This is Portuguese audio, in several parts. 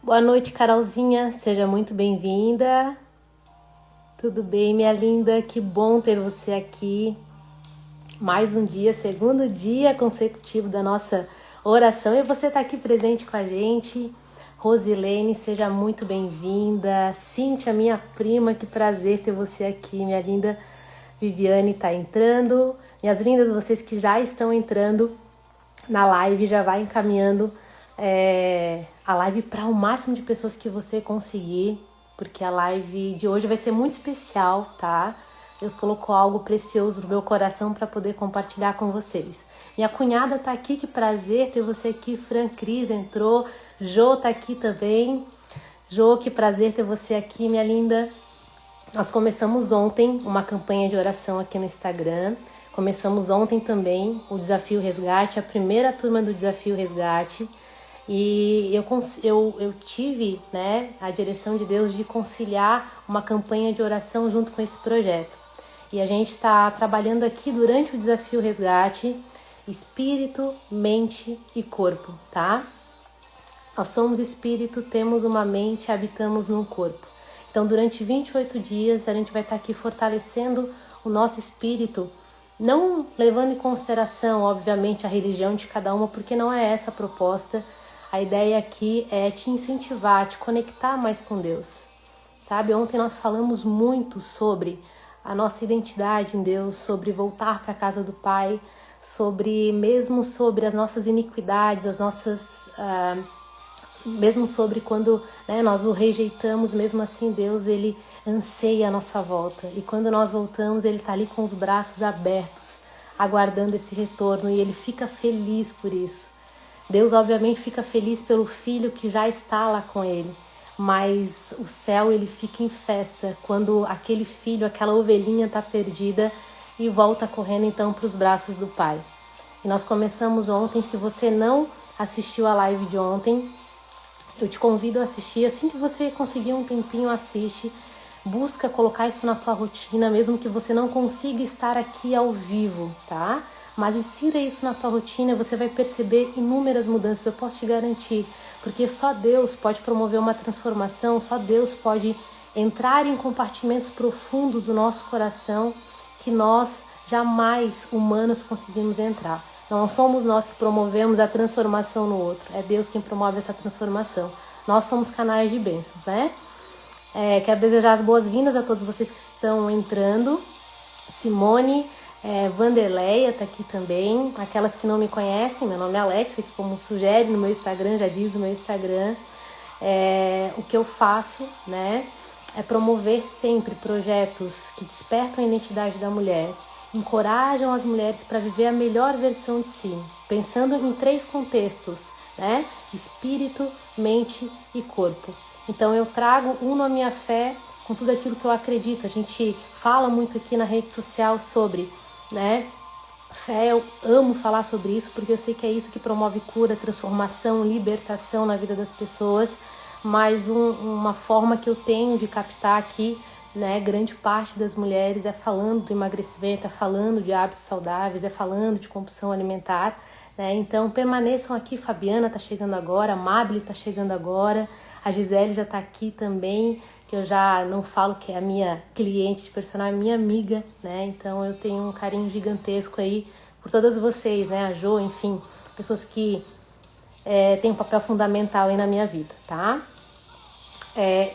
Boa noite, Carolzinha. Seja muito bem-vinda. Tudo bem, minha linda? Que bom ter você aqui. Mais um dia, segundo dia consecutivo da nossa oração e você está aqui presente com a gente. Rosilene, seja muito bem-vinda. Cíntia, minha prima, que prazer ter você aqui, minha linda. Viviane está entrando. Minhas lindas, vocês que já estão entrando na live, já vai encaminhando a live para o máximo de pessoas que você conseguir, porque a live de hoje vai ser muito especial, tá? Deus colocou algo precioso no meu coração para poder compartilhar com vocês. Minha cunhada tá aqui, que prazer ter você aqui. Fran Cris entrou, Jô tá aqui também. Jô, que prazer ter você aqui, minha linda. Nós começamos ontem uma campanha de oração aqui no Instagram. Começamos ontem também o Desafio Resgate, a primeira turma do Desafio Resgate. E eu tive, né, a direção de Deus de conciliar uma campanha de oração junto com esse projeto. E a gente está trabalhando aqui durante o Desafio Resgate, espírito, mente e corpo, tá? Nós somos espírito, temos uma mente, habitamos num corpo. Então, durante 28 dias, a gente vai estar aqui fortalecendo o nosso espírito, não levando em consideração, obviamente, a religião de cada uma, porque não é essa a proposta. A ideia aqui é te incentivar, te conectar mais com Deus. Sabe, ontem nós falamos muito sobre a nossa identidade em Deus, sobre voltar para a casa do Pai, mesmo sobre as nossas iniquidades, as nossas... mesmo sobre quando, né, nós o rejeitamos, mesmo assim Deus, Ele anseia a nossa volta. E quando nós voltamos, Ele está ali com os braços abertos, aguardando esse retorno, e Ele fica feliz por isso. Deus obviamente fica feliz pelo filho que já está lá com Ele, mas o céu ele fica em festa quando aquele filho, aquela ovelhinha está perdida e volta correndo então para os braços do Pai. E nós começamos ontem. Se você não assistiu a live de ontem, eu te convido a assistir. Assim que você conseguir um tempinho, assiste. Busca colocar isso na tua rotina, mesmo que você não consiga estar aqui ao vivo, tá? Mas insira isso na tua rotina, você vai perceber inúmeras mudanças, eu posso te garantir. Porque só Deus pode promover uma transformação, só Deus pode entrar em compartimentos profundos do nosso coração que nós jamais, humanos, conseguimos entrar. Não somos nós que promovemos a transformação no outro, é Deus quem promove essa transformação. Nós somos canais de bênçãos, né? Quero desejar as boas-vindas a todos vocês que estão entrando. Simone, Vanderleia está aqui também. Aquelas que não me conhecem, meu nome é Alexia, que como sugere no meu Instagram, já diz no meu Instagram. O que eu faço, né, é promover sempre projetos que despertam a identidade da mulher, encorajam as mulheres para viver a melhor versão de si, pensando em 3 contextos, né? Espírito, mente e corpo. Então eu uno a minha fé com tudo aquilo que eu acredito. A gente fala muito aqui na rede social sobre, né, fé. Eu amo falar sobre isso porque eu sei que é isso que promove cura, transformação, libertação na vida das pessoas. Mas uma forma que eu tenho de captar aqui, né, grande parte das mulheres é falando do emagrecimento, é falando de hábitos saudáveis, é falando de compulsão alimentar, né? Então permaneçam aqui. Fabiana está chegando agora, a Mabel está chegando agora, a Gisele já está aqui também, que eu já não falo que é a minha cliente de personal, é minha amiga, né? Então eu tenho um carinho gigantesco aí por todas vocês, né? A Jo, enfim, pessoas que têm um papel fundamental aí na minha vida, tá?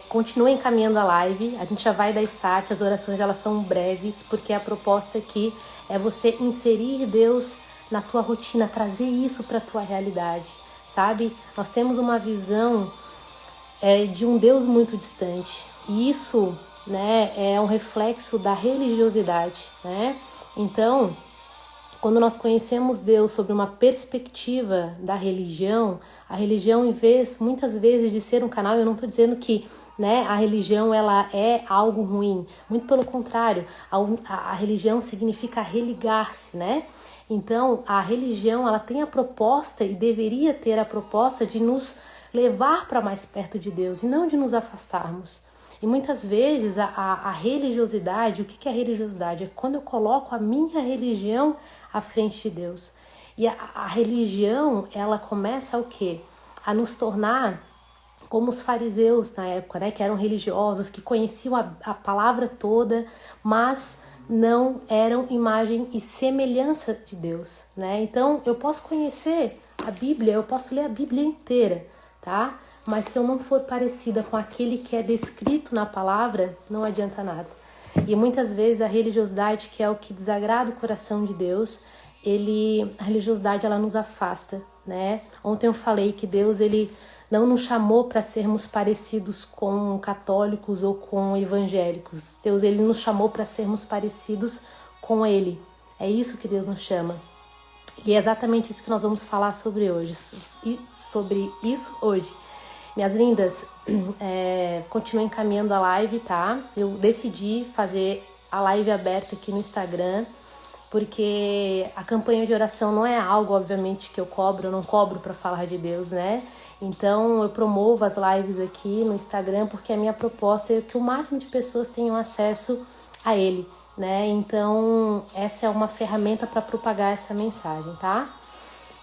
Continuem encaminhando a live, a gente já vai dar start. As orações elas são breves, porque a proposta aqui é você inserir Deus na tua rotina, trazer isso para a tua realidade, sabe? Nós temos uma visão de um Deus muito distante, e isso, né, é um reflexo da religiosidade, né? Então, quando nós conhecemos Deus sobre uma perspectiva da religião, a religião, muitas vezes de ser um canal, eu não estou dizendo que, né, a religião ela é algo ruim, muito pelo contrário, a religião significa religar-se, né? Então, a religião ela tem a proposta e deveria ter a proposta de nos levar para mais perto de Deus e não de nos afastarmos. E muitas vezes a religiosidade, o que é religiosidade? É quando eu coloco a minha religião à frente de Deus. E a religião, ela começa o quê? A nos tornar como os fariseus na época, né, que eram religiosos, que conheciam a palavra toda, mas não eram imagem e semelhança de Deus, né? Então, eu posso conhecer a Bíblia, eu posso ler a Bíblia inteira, tá? Mas se eu não for parecida com aquele que é descrito na palavra, não adianta nada. E muitas vezes a religiosidade, que é o que desagrada o coração de Deus, a religiosidade ela nos afasta, né? Ontem eu falei que Deus ele não nos chamou para sermos parecidos com católicos ou com evangélicos. Deus ele nos chamou para sermos parecidos com Ele. É isso que Deus nos chama. E é exatamente isso que nós vamos falar sobre hoje. Minhas lindas, continuem caminhando a live, tá? Eu decidi fazer a live aberta aqui no Instagram, porque a campanha de oração não é algo, obviamente, que eu não cobro para falar de Deus, né? Então, eu promovo as lives aqui no Instagram, porque a minha proposta é que o máximo de pessoas tenham acesso a ele, né? Então, essa é uma ferramenta para propagar essa mensagem, tá?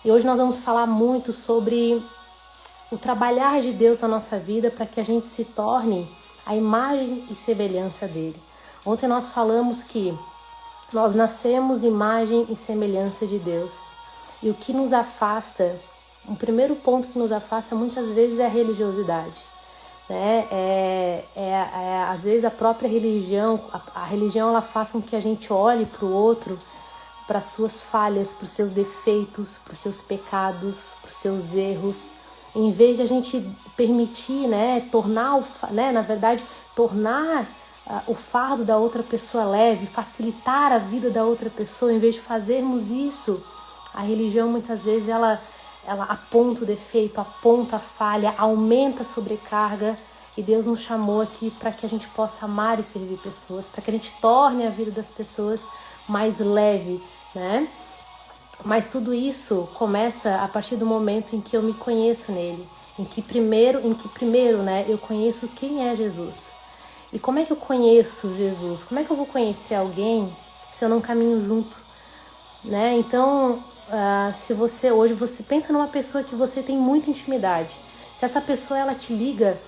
E hoje nós vamos falar muito sobre o trabalhar de Deus na nossa vida para que a gente se torne a imagem e semelhança dele. Ontem nós falamos que nós nascemos imagem e semelhança de Deus. E o que nos afasta, o primeiro ponto que nos afasta muitas vezes é a religiosidade, né? Às vezes a própria religião, a religião ela faz com que a gente olhe para o outro, para as suas falhas, para os seus defeitos, para os seus pecados, para os seus erros, em vez de a gente permitir, né, tornar o fardo da outra pessoa leve, facilitar a vida da outra pessoa. Em vez de fazermos isso, a religião muitas vezes ela aponta o defeito, aponta a falha, aumenta a sobrecarga. E Deus nos chamou aqui para que a gente possa amar e servir pessoas, para que a gente torne a vida das pessoas mais leve, né? Mas tudo isso começa a partir do momento em que eu me conheço nele, em que primeiro, né, eu conheço quem é Jesus. E como é que eu conheço Jesus? Como é que eu vou conhecer alguém se eu não caminho junto, né? Então, se você hoje pensa numa pessoa que você tem muita intimidade, se essa pessoa ela te liga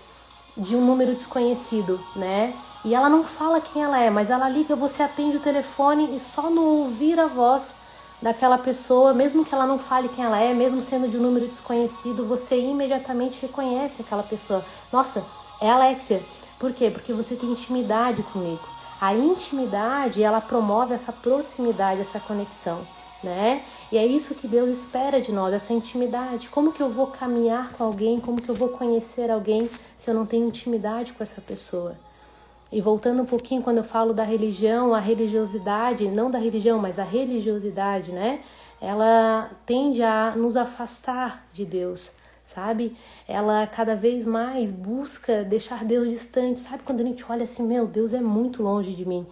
de um número desconhecido, né? E ela não fala quem ela é, mas ela liga, você atende o telefone e só no ouvir a voz daquela pessoa, mesmo que ela não fale quem ela é, mesmo sendo de um número desconhecido, você imediatamente reconhece aquela pessoa. Nossa, é a Alexia. Por quê? Porque você tem intimidade comigo. A intimidade, ela promove essa proximidade, essa conexão, né? E é isso que Deus espera de nós, essa intimidade. Como que eu vou caminhar com alguém? Como que eu vou conhecer alguém se eu não tenho intimidade com essa pessoa? E voltando um pouquinho, quando eu falo da religião, a religiosidade, não da religião, mas a religiosidade, né? Ela tende a nos afastar de Deus, sabe? Ela cada vez mais busca deixar Deus distante. Sabe quando a gente olha assim, meu, Deus é muito longe de mim.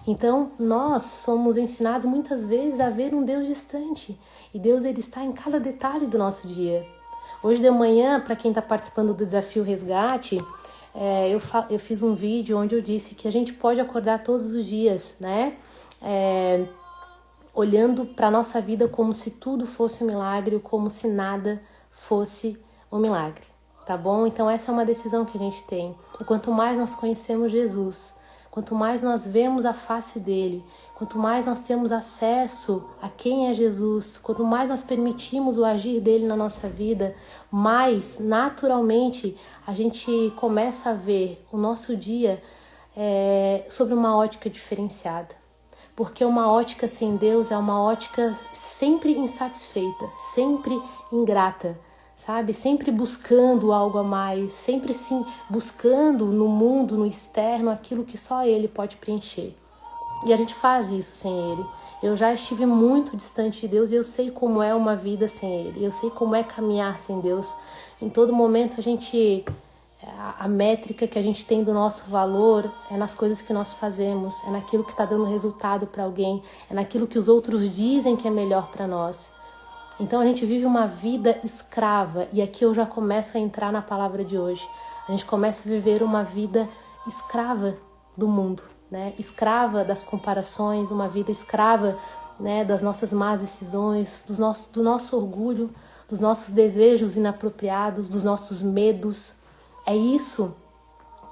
Então, nós somos ensinados muitas vezes a ver um Deus distante. E Deus, ele está em cada detalhe do nosso dia. Hoje de manhã, para quem está participando do Desafio Resgate, eu fiz um vídeo onde eu disse que a gente pode acordar todos os dias, né? Olhando para a nossa vida como se tudo fosse um milagre ou como se nada fosse um milagre, tá bom? Então essa é uma decisão que a gente tem. E quanto mais nós conhecemos Jesus, quanto mais nós vemos a face dele, quanto mais nós temos acesso a quem é Jesus, quanto mais nós permitimos o agir dele na nossa vida, mais naturalmente a gente começa a ver o nosso dia sobre uma ótica diferenciada. Porque uma ótica sem Deus é uma ótica sempre insatisfeita, sempre ingrata, sabe? Sempre buscando algo a mais, sempre sim buscando no mundo, no externo, aquilo que só Ele pode preencher. E a gente faz isso sem Ele. Eu já estive muito distante de Deus e eu sei como é uma vida sem Ele. Eu sei como é caminhar sem Deus. Em todo momento a métrica que a gente tem do nosso valor é nas coisas que nós fazemos, é naquilo que está dando resultado para alguém, é naquilo que os outros dizem que é melhor para nós. Então a gente vive uma vida escrava, e aqui eu já começo a entrar na palavra de hoje. A gente começa a viver uma vida escrava do mundo, né? Escrava das comparações, uma vida escrava, né, das nossas más decisões, do nosso orgulho, dos nossos desejos inapropriados, dos nossos medos, É isso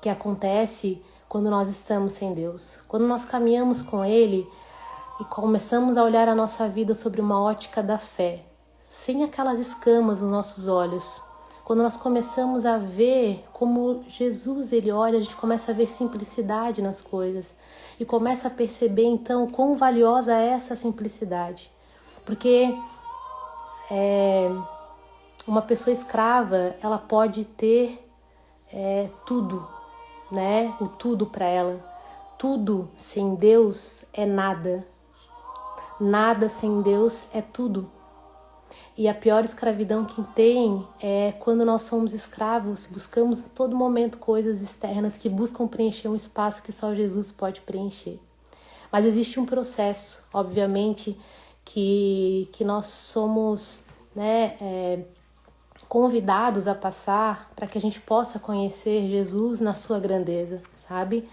que acontece quando nós estamos sem Deus. Quando nós caminhamos com Ele e começamos a olhar a nossa vida sobre uma ótica da fé, sem aquelas escamas nos nossos olhos. Quando nós começamos a ver como Jesus ele olha, a gente começa a ver simplicidade nas coisas e começa a perceber então quão valiosa é essa simplicidade. Porque uma pessoa escrava, ela pode ter tudo, né? O tudo para ela. Tudo sem Deus é nada. Nada sem Deus é tudo. E a pior escravidão que tem é quando nós somos escravos, buscamos a todo momento coisas externas que buscam preencher um espaço que só Jesus pode preencher. Mas existe um processo, obviamente, que nós somos, né, convidados a passar para que a gente possa conhecer Jesus na sua grandeza, sabe?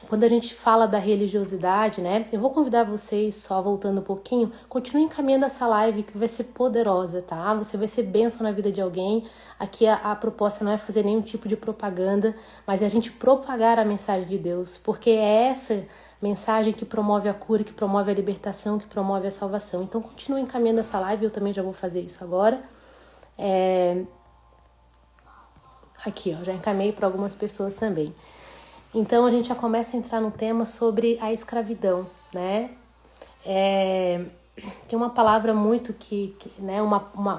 Quando a gente fala da religiosidade, né? Eu vou convidar vocês, só voltando um pouquinho, continuem encaminhando essa live que vai ser poderosa, tá? Você vai ser bênção na vida de alguém. Aqui a proposta não é fazer nenhum tipo de propaganda, mas é a gente propagar a mensagem de Deus, porque é essa mensagem que promove a cura, que promove a libertação, que promove a salvação. Então continue encaminhando essa live, eu também já vou fazer isso agora. Aqui, ó, já encaminhei para algumas pessoas também. Então a gente já começa a entrar no tema sobre a escravidão, né? Tem uma palavra muito né,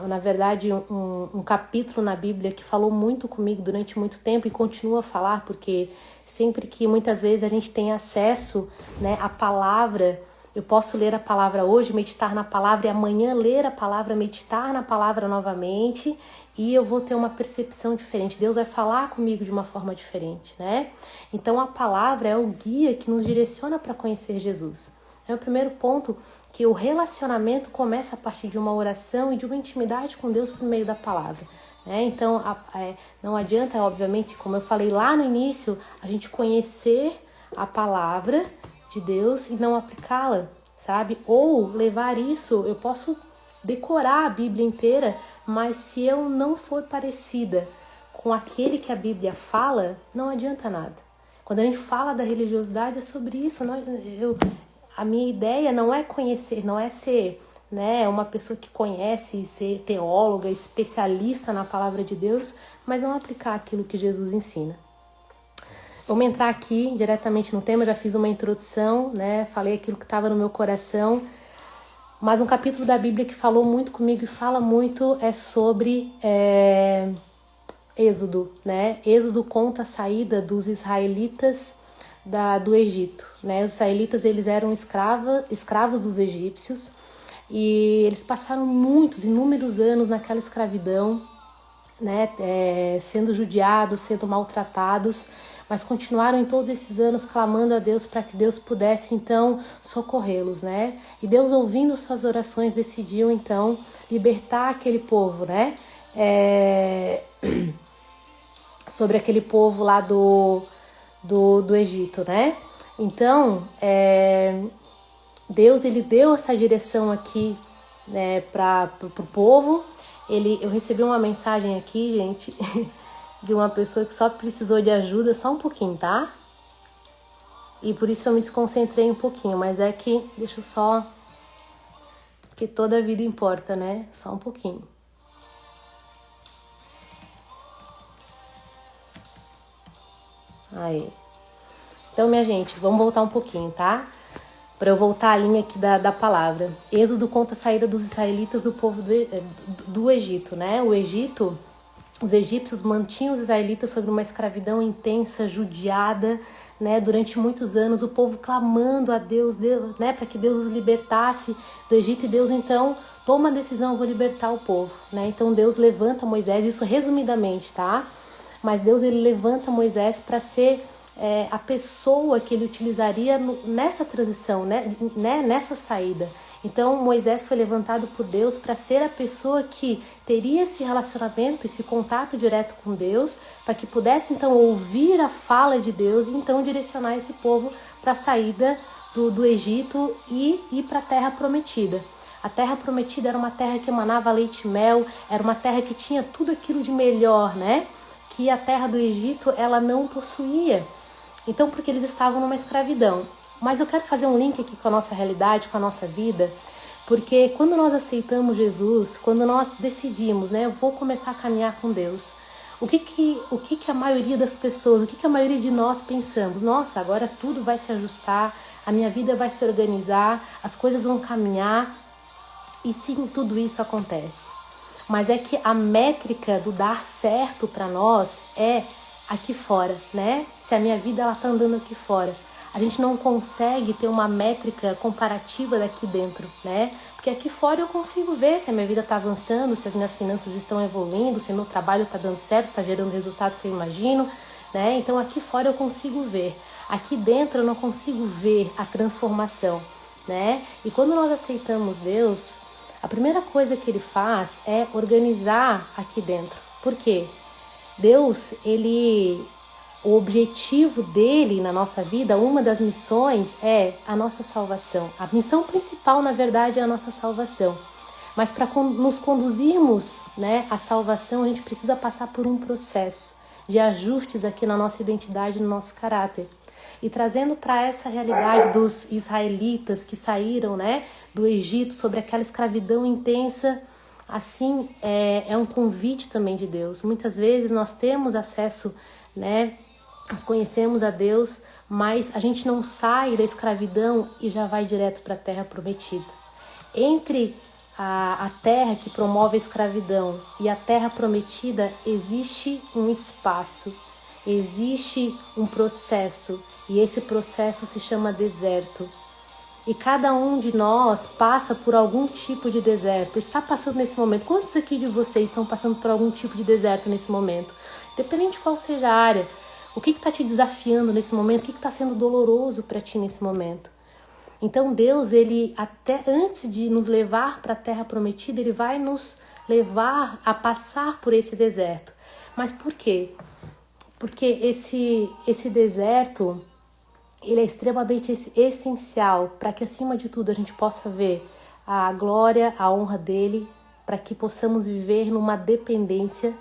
na verdade, um capítulo na Bíblia que falou muito comigo durante muito tempo e continua a falar, porque sempre que muitas vezes a gente tem acesso, né, à palavra, eu posso ler a palavra hoje, meditar na palavra e amanhã ler a palavra, meditar na palavra novamente e eu vou ter uma percepção diferente. Deus vai falar comigo de uma forma diferente, né? Então a palavra é o guia que nos direciona para conhecer Jesus. É o primeiro ponto, que o relacionamento começa a partir de uma oração e de uma intimidade com Deus por meio da palavra. Né? Então não adianta, obviamente, como eu falei lá no início, a gente conhecer a palavra de Deus e não aplicá-la, sabe? Ou levar isso, eu posso decorar a Bíblia inteira, mas se eu não for parecida com aquele que a Bíblia fala, não adianta nada. Quando a gente fala da religiosidade é sobre isso. A minha ideia não é conhecer, não é ser, né, uma pessoa que conhece, ser teóloga, especialista na palavra de Deus, mas não aplicar aquilo que Jesus ensina. Vamos entrar aqui diretamente no tema, já fiz uma introdução, né, falei aquilo que estava no meu coração, mas um capítulo da Bíblia que falou muito comigo e fala muito é sobre Êxodo, né? Êxodo conta a saída dos israelitas do Egito, né? Os israelitas, eles eram escravos dos egípcios e eles passaram inúmeros anos naquela escravidão, né? Sendo judiados, sendo maltratados, mas continuaram em todos esses anos clamando a Deus para que Deus pudesse então socorrê-los, né? E Deus, ouvindo suas orações, decidiu então libertar aquele povo, né? Sobre aquele povo lá do Egito, né? Então, Deus, ele deu essa direção aqui, né, para o povo. Eu recebi uma mensagem aqui, gente, de uma pessoa que só precisou de ajuda só um pouquinho, tá? E por isso eu me desconcentrei um pouquinho, mas é que, deixa eu só, porque toda a vida importa, né? Só um pouquinho. Aí. Então, minha gente, vamos voltar um pouquinho, tá? Para eu voltar à linha aqui da palavra. Êxodo conta a saída dos israelitas do povo do Egito, né? O Egito, os egípcios mantinham os israelitas sobre uma escravidão intensa, judiada, né? Durante muitos anos, o povo clamando a Deus, né? Para que Deus os libertasse do Egito. E Deus, então, toma a decisão, eu vou libertar o povo, né? Então, Deus levanta Moisés, isso resumidamente, tá? Mas Deus, ele levanta Moisés para ser a pessoa que ele utilizaria nessa transição, né, nessa saída. Então Moisés foi levantado por Deus para ser a pessoa que teria esse relacionamento, esse contato direto com Deus, para que pudesse então ouvir a fala de Deus e então direcionar esse povo para a saída do Egito e ir para a terra prometida. A terra prometida era uma terra que emanava leite e mel, era uma terra que tinha tudo aquilo de melhor, né? Que a terra do Egito, ela não possuía. Então, porque eles estavam numa escravidão. Mas eu quero fazer um link aqui com a nossa realidade, com a nossa vida, porque quando nós aceitamos Jesus, quando nós decidimos, né, eu vou começar a caminhar com Deus, o que a maioria das pessoas, o que a maioria de nós pensamos? Nossa, agora tudo vai se ajustar, a minha vida vai se organizar, as coisas vão caminhar, e sim, tudo isso acontece. Mas é que a métrica do dar certo para nós é aqui fora, né? Se a minha vida ela tá andando aqui fora. A gente não consegue ter uma métrica comparativa daqui dentro, né? Porque aqui fora eu consigo ver se a minha vida está avançando, se as minhas finanças estão evoluindo, se o meu trabalho está dando certo, está gerando o resultado que eu imagino, né? Então aqui fora eu consigo ver. Aqui dentro eu não consigo ver a transformação, né? E quando nós aceitamos Deus, a primeira coisa que Ele faz é organizar aqui dentro. Por quê? Deus, o objetivo dele na nossa vida, uma das missões é a nossa salvação. A missão principal, na verdade, é a nossa salvação. Mas para nos conduzirmos, né, à salvação, a gente precisa passar por um processo de ajustes aqui na nossa identidade, no nosso caráter. E trazendo para essa realidade dos israelitas que saíram, né, do Egito sobre aquela escravidão intensa, assim, é um convite também de Deus. Muitas vezes nós temos acesso, né, nós conhecemos a Deus, mas a gente não sai da escravidão e já vai direto para a terra prometida. Entre a terra que promove a escravidão e a terra prometida existe um espaço, existe um processo, e esse processo se chama deserto. E cada um de nós passa por algum tipo de deserto, está passando nesse momento. Quantos aqui de vocês estão passando por algum tipo de deserto nesse momento? Independente de qual seja a área. O que está te desafiando nesse momento? O que está sendo doloroso para ti nesse momento? Então Deus, Ele até antes de nos levar para a terra prometida, Ele vai nos levar a passar por esse deserto. Mas por quê? Porque esse deserto, ele é extremamente essencial para que, acima de tudo, a gente possa ver a glória, a honra dEle, para que possamos viver numa dependência,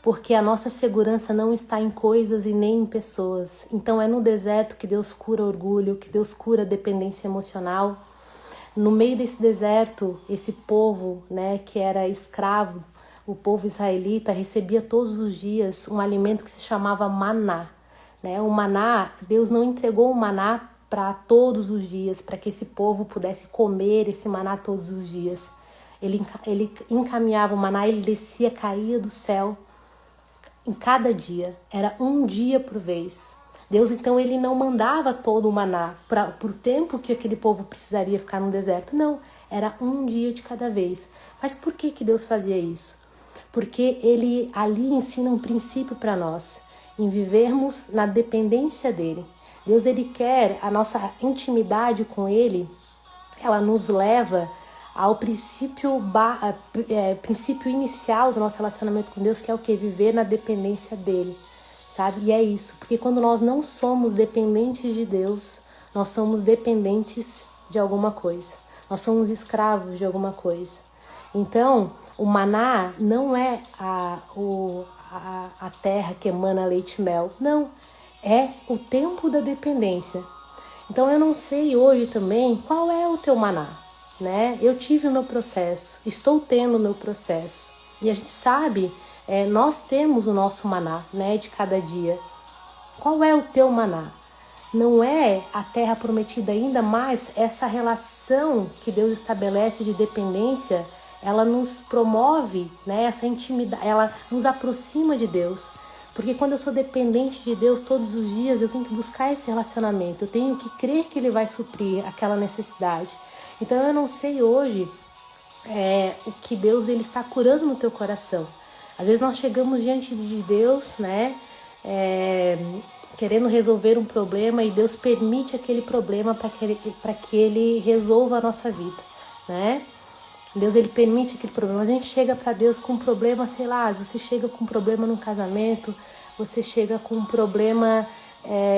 porque a nossa segurança não está em coisas e nem em pessoas. Então é no deserto que Deus cura orgulho, que Deus cura dependência emocional. No meio desse deserto, esse povo, né, que era escravo, o povo israelita, recebia todos os dias um alimento que se chamava maná. Né? O maná, Deus não entregou o maná para todos os dias, para que esse povo pudesse comer esse maná todos os dias. Ele encaminhava o maná, ele descia, caía do céu em cada dia, era um dia por vez. Deus, então, ele não mandava todo o maná para o tempo que aquele povo precisaria ficar no deserto, não, era um dia de cada vez. Mas por que Deus fazia isso? Porque ele ali ensina um princípio para nós, em vivermos na dependência dele. Deus, ele quer a nossa intimidade com ele, ela nos leva ao princípio inicial do nosso relacionamento com Deus, que é o que? Viver na dependência dele, sabe? E é isso, porque quando nós não somos dependentes de Deus, nós somos dependentes de alguma coisa, nós somos escravos de alguma coisa. Então, o maná não é a terra que emana leite e mel, não, é o tempo da dependência. Então eu não sei hoje também qual é o teu maná, né? Eu tive o meu processo, estou tendo o meu processo, e a gente sabe, nós temos o nosso maná, né, de cada dia. Qual é o teu maná? Não é a terra prometida ainda, mas essa relação que Deus estabelece de dependência, ela nos promove, né, essa intimidade, ela nos aproxima de Deus. Porque quando eu sou dependente de Deus todos os dias, eu tenho que buscar esse relacionamento, eu tenho que crer que Ele vai suprir aquela necessidade. Então eu não sei hoje o que Deus ele está curando no teu coração. Às vezes nós chegamos diante de Deus, né, querendo resolver um problema, e Deus permite aquele problema para que Ele resolva a nossa vida, né? Deus, ele permite aquele problema. A gente chega para Deus com um problema, sei lá, você chega com um problema no casamento, você chega com um problema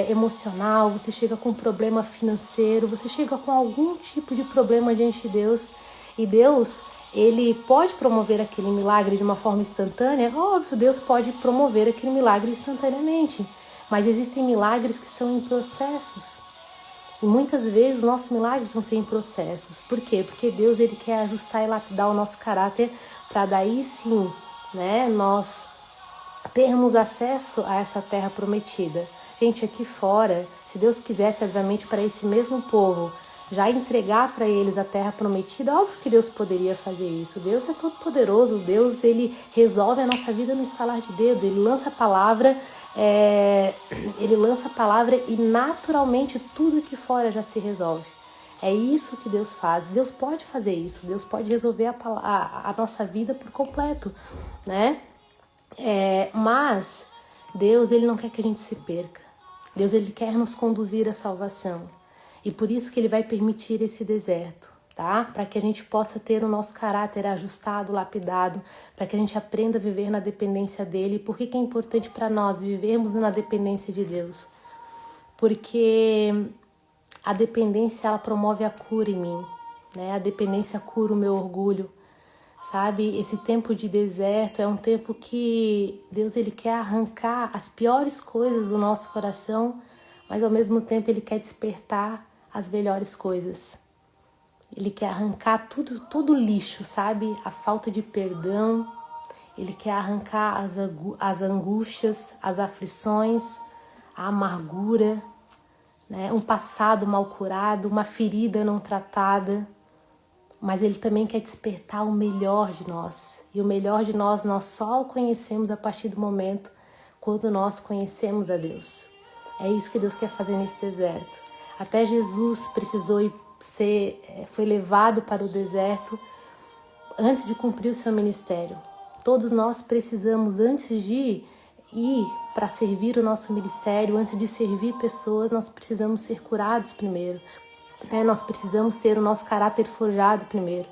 emocional, você chega com um problema financeiro, você chega com algum tipo de problema diante de Deus, E Deus, ele pode promover aquele milagre de uma forma instantânea? Óbvio, Deus pode promover aquele milagre instantaneamente. Mas existem milagres que são em processos. E muitas vezes os nossos milagres vão ser em processos. Por quê? Porque Deus, ele quer ajustar e lapidar o nosso caráter para daí sim, né, nós termos acesso a essa terra prometida. Gente, aqui fora, se Deus quisesse, obviamente, para esse mesmo povo, já entregar para eles a terra prometida, óbvio que Deus poderia fazer isso. Deus é todo poderoso, Deus, ele resolve a nossa vida no estalar de dedos, ele lança a palavra, e naturalmente tudo aqui fora já se resolve. É isso que Deus faz. Deus pode fazer isso, Deus pode resolver a nossa vida por completo, né? Mas Deus, ele não quer que a gente se perca. Deus, ele quer nos conduzir à salvação. E por isso que ele vai permitir esse deserto, tá? Para que a gente possa ter o nosso caráter ajustado, lapidado, para que a gente aprenda a viver na dependência dele. Por que é importante para nós vivermos na dependência de Deus? Porque a dependência, ela promove a cura em mim, né? A dependência cura o meu orgulho. Sabe, esse tempo de deserto é um tempo que Deus, ele quer arrancar as piores coisas do nosso coração, mas ao mesmo tempo ele quer despertar as melhores coisas. Ele quer arrancar todo o lixo, sabe? A falta de perdão, ele quer arrancar as angústias, as aflições, a amargura, né? Um passado mal curado, uma ferida não tratada. Mas ele também quer despertar o melhor de nós. E o melhor de nós só o conhecemos a partir do momento quando nós conhecemos a Deus. É isso que Deus quer fazer nesse deserto. Até Jesus foi levado para o deserto antes de cumprir o seu ministério. Todos nós precisamos, antes de ir para servir o nosso ministério, antes de servir pessoas, nós precisamos ser curados primeiro. Nós precisamos ter o nosso caráter forjado primeiro.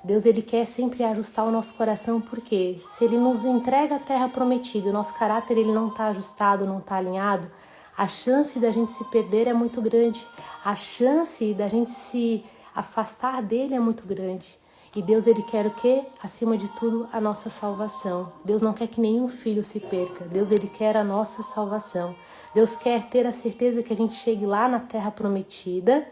Deus, ele quer sempre ajustar o nosso coração, porque se ele nos entrega a terra prometida, o nosso caráter ele não está ajustado, não está alinhado, a chance da gente se perder é muito grande, a chance da gente se afastar dele é muito grande. E Deus, ele quer o quê? Acima de tudo, a nossa salvação. Deus não quer que nenhum filho se perca. Deus, ele quer a nossa salvação. Deus quer ter a certeza que a gente chegue lá na terra prometida,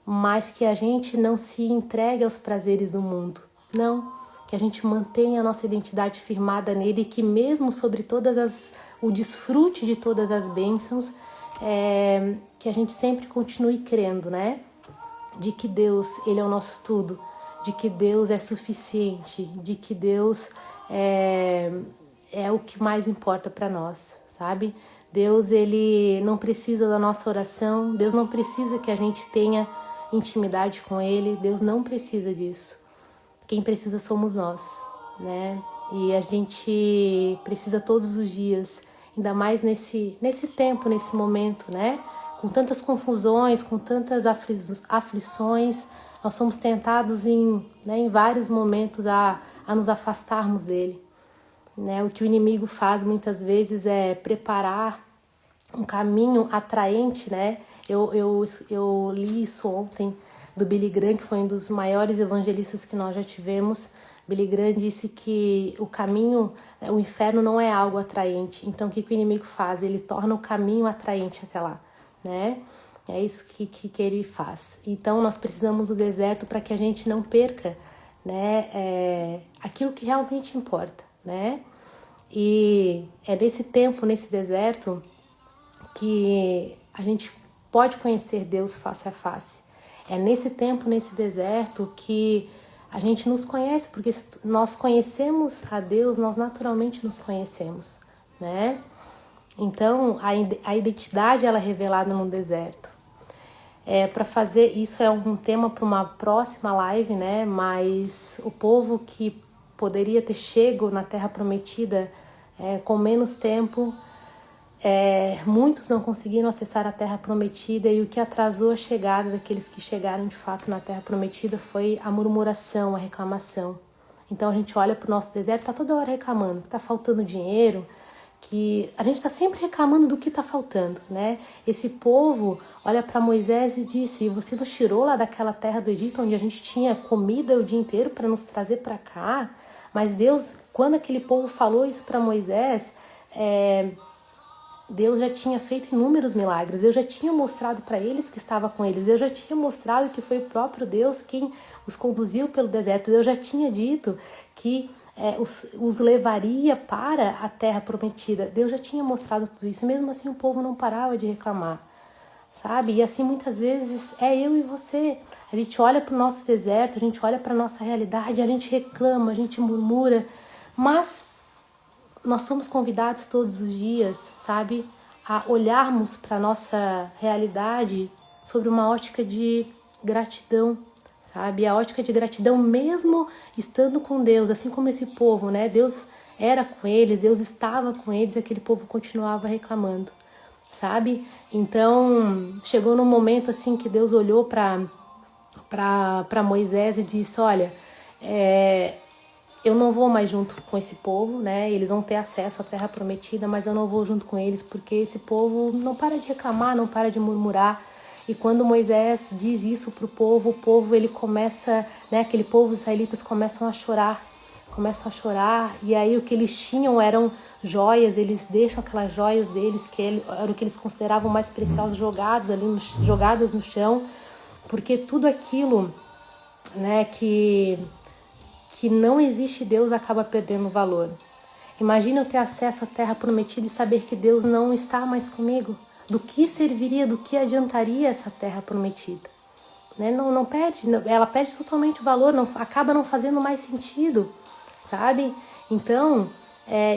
mas que a gente não se entregue aos prazeres do mundo. Não, que a gente mantenha a nossa identidade firmada nele e que mesmo sobre o desfrute de todas as bênçãos, que a gente sempre continue crendo, né? De que Deus, ele é o nosso tudo, de que Deus é suficiente, de que Deus é o que mais importa para nós, sabe? Deus, ele não precisa da nossa oração, Deus não precisa que a gente tenha intimidade com ele, Deus não precisa disso. Quem precisa somos nós, né? E a gente precisa todos os dias, ainda mais nesse tempo, nesse momento, né? Com tantas confusões, com tantas aflições, nós somos tentados em vários momentos a nos afastarmos dele, né? O que o inimigo faz muitas vezes é preparar um caminho atraente, né? Eu li isso ontem do Billy Graham, que foi um dos maiores evangelistas que nós já tivemos. Billy Graham disse que o inferno não é algo atraente. Então o que o inimigo faz? Ele torna o caminho atraente até lá, né? É isso que ele faz. Então nós precisamos do deserto para que a gente não perca, né? Aquilo que realmente importa, né? E é nesse tempo, nesse deserto, que a gente pode conhecer Deus face a face. É nesse tempo, nesse deserto, que a gente nos conhece, porque nós conhecemos a Deus, nós naturalmente nos conhecemos, né? Então, a identidade, ela é revelada no deserto. Para fazer isso é um tema para uma próxima live, né? Mas o povo que poderia ter chego na Terra Prometida com menos tempo, muitos não conseguiram acessar a Terra Prometida, e o que atrasou a chegada daqueles que chegaram de fato na Terra Prometida foi a murmuração, a reclamação. Então a gente olha para o nosso deserto, está toda hora reclamando, está faltando dinheiro, que a gente está sempre reclamando do que está faltando, né? Esse povo olha para Moisés e disse: você nos tirou lá daquela terra do Egito, onde a gente tinha comida o dia inteiro para nos trazer para cá. Mas Deus, quando aquele povo falou isso para Moisés, Deus já tinha feito inúmeros milagres, Deus já tinha mostrado para eles que estava com eles, Deus já tinha mostrado que foi o próprio Deus quem os conduziu pelo deserto, Deus já tinha dito que os levaria para a terra prometida, Deus já tinha mostrado tudo isso, mesmo assim o povo não parava de reclamar, sabe? E assim muitas vezes é eu e você, a gente olha para o nosso deserto, a gente olha para a nossa realidade, a gente reclama, a gente murmura, mas nós somos convidados todos os dias, sabe, a olharmos para a nossa realidade sobre uma ótica de gratidão, sabe, a ótica de gratidão mesmo estando com Deus, assim como esse povo, né, Deus era com eles, Deus estava com eles e aquele povo continuava reclamando, sabe, então chegou num momento assim que Deus olhou para Moisés e disse: olha, eu não vou mais junto com esse povo, né? Eles vão ter acesso à terra prometida, mas eu não vou junto com eles porque esse povo não para de reclamar, não para de murmurar. E quando Moisés diz isso para o povo ele começa, né? Aquele povo, os israelitas começam a chorar, e aí o que eles tinham eram joias, eles deixam aquelas joias deles, que era o que eles consideravam mais preciosos, jogadas no chão, porque tudo aquilo, né, que não existe Deus acaba perdendo valor. Imagina eu ter acesso à terra prometida e saber que Deus não está mais comigo. Do que serviria, do que adiantaria essa terra prometida? Né? Não perde, ela perde totalmente o valor, acaba não fazendo mais sentido, sabe? Então,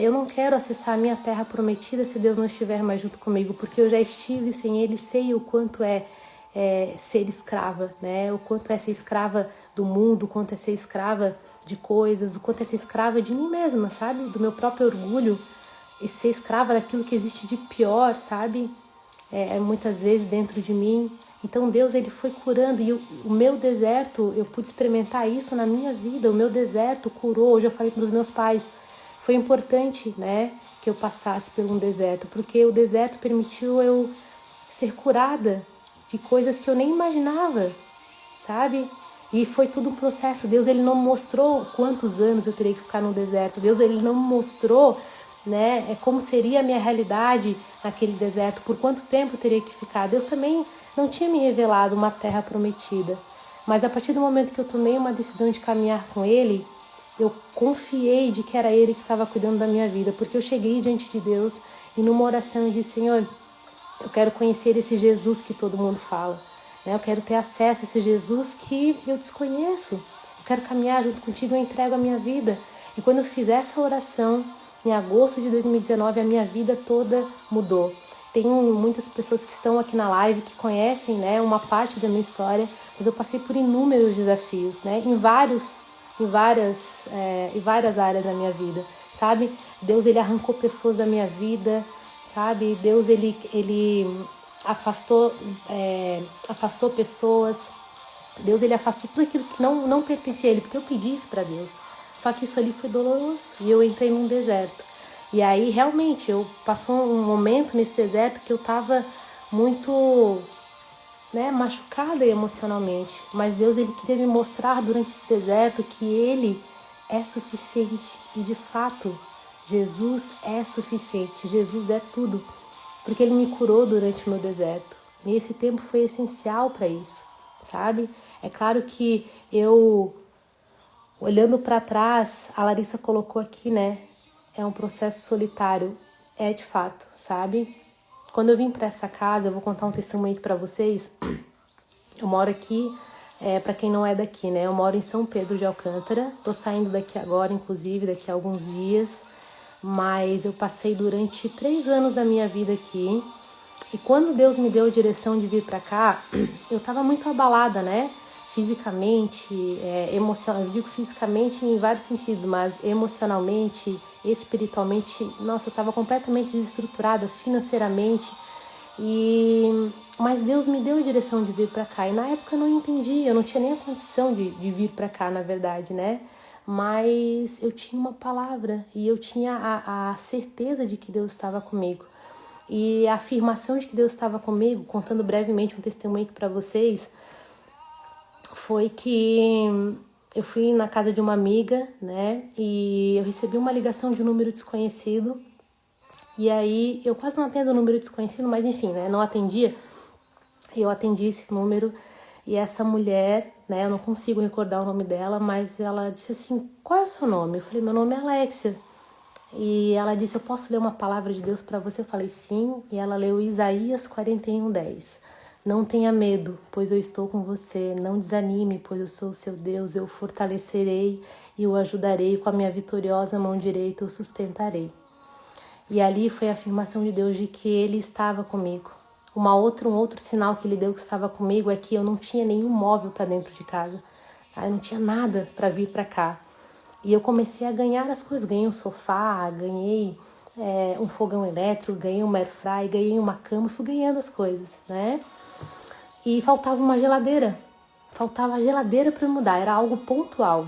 eu não quero acessar a minha terra prometida se Deus não estiver mais junto comigo, porque eu já estive sem Ele, sei o quanto é ser escrava, né? O quanto é ser escrava do mundo, o quanto é ser escrava de coisas, o quanto é ser escrava de mim mesma, sabe? Do meu próprio orgulho e ser escrava daquilo que existe de pior, sabe? Muitas vezes dentro de mim. Então Deus, ele foi curando e o meu deserto, eu pude experimentar isso na minha vida. O meu deserto curou. Hoje eu falei para os meus pais, foi importante, né, que eu passasse por um deserto, porque o deserto permitiu eu ser curada de coisas que eu nem imaginava, sabe? E foi tudo um processo. Deus, ele não mostrou quantos anos eu teria que ficar no deserto. Deus, ele não mostrou, né, como seria a minha realidade naquele deserto, por quanto tempo eu teria que ficar. Deus também não tinha me revelado uma terra prometida. Mas a partir do momento que eu tomei uma decisão de caminhar com Ele, eu confiei de que era Ele que estava cuidando da minha vida, porque eu cheguei diante de Deus e numa oração eu disse: Senhor, eu quero conhecer esse Jesus que todo mundo fala, né? Eu quero ter acesso a esse Jesus que eu desconheço. Eu quero caminhar junto contigo, eu entrego a minha vida. E quando eu fiz essa oração, em agosto de 2019, a minha vida toda mudou. Tem muitas pessoas que estão aqui na live que conhecem, né, uma parte da minha história, mas eu passei por inúmeros desafios, né, em várias áreas da minha vida, sabe? Deus, ele arrancou pessoas da minha vida, sabe? Deus, ele afastou pessoas. Deus, ele afastou tudo aquilo que não pertencia a ele, porque eu pedi isso para Deus. Só que isso ali foi doloroso e eu entrei num deserto. E aí, realmente, passou um momento nesse deserto que eu estava muito, né, machucada emocionalmente. Mas Deus, ele queria me mostrar durante esse deserto que ele é suficiente. E, de fato, Jesus é suficiente. Jesus é tudo. Porque ele me curou durante o meu deserto. E esse tempo foi essencial para isso, sabe? É claro que eu, olhando para trás, a Larissa colocou aqui, né? É um processo solitário. É de fato, sabe? Quando eu vim para essa casa, eu vou contar um testemunho aqui para vocês. Eu moro aqui, para quem não é daqui, né? Eu moro em São Pedro de Alcântara. Tô saindo daqui agora, inclusive, daqui a alguns dias. Mas eu passei durante 3 anos da minha vida aqui. E quando Deus me deu a direção de vir para cá, eu tava muito abalada, né? Fisicamente, emocionalmente, eu digo fisicamente em vários sentidos, mas emocionalmente, espiritualmente, nossa, eu estava completamente desestruturada financeiramente, mas Deus me deu a direção de vir para cá, e na época eu não entendi, eu não tinha nem a condição de vir para cá, na verdade, né? mas eu tinha uma palavra e eu tinha a certeza de que Deus estava comigo. E a afirmação de que Deus estava comigo, contando brevemente um testemunho aqui para vocês, foi que eu fui na casa de uma amiga, né, e eu recebi uma ligação de um número desconhecido. E aí, eu quase não atendo o número desconhecido, mas enfim, né, não atendia. Eu atendi esse número e essa mulher, né, eu não consigo recordar o nome dela, mas ela disse assim, qual é o seu nome? Eu falei, meu nome é Alexia. E ela disse, eu posso ler uma palavra de Deus para você? Eu falei, sim. E ela leu Isaías 41:10. Não tenha medo, pois eu estou com você. Não desanime, pois eu sou o seu Deus. Eu o fortalecerei e o ajudarei. Com a minha vitoriosa mão direita o sustentarei. E ali foi a afirmação de Deus de que Ele estava comigo. Um outro sinal que Ele deu que estava comigo é que eu não tinha nenhum móvel para dentro de casa. Eu não tinha nada para vir para cá. E eu comecei a ganhar as coisas. Ganhei um sofá, ganhei um fogão elétrico, ganhei uma airfryer, ganhei uma cama. Fui ganhando as coisas, né? E faltava uma geladeira. Faltava a geladeira para mudar. Era algo pontual.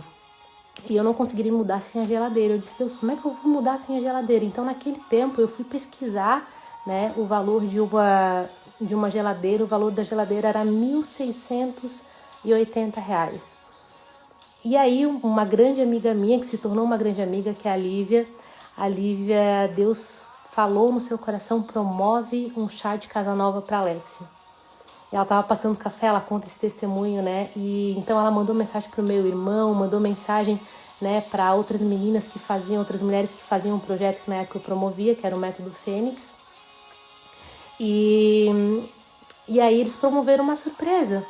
E eu não conseguiria mudar sem a geladeira. Eu disse, Deus, como é que eu vou mudar sem a geladeira? Então, naquele tempo, eu fui pesquisar, né, o valor de uma geladeira. O valor da geladeira era R$ 1.680. E aí, uma grande amiga minha, que se tornou uma grande amiga, que é a Lívia, Deus falou no seu coração, promove um chá de casa nova para Alexia. Ela estava passando café, ela conta esse testemunho, né? E então ela mandou mensagem pro meu irmão, mandou mensagem, né, para outras meninas que faziam, outras mulheres que faziam um projeto que na época eu promovia, que era o Método Fênix. E aí eles promoveram uma surpresa.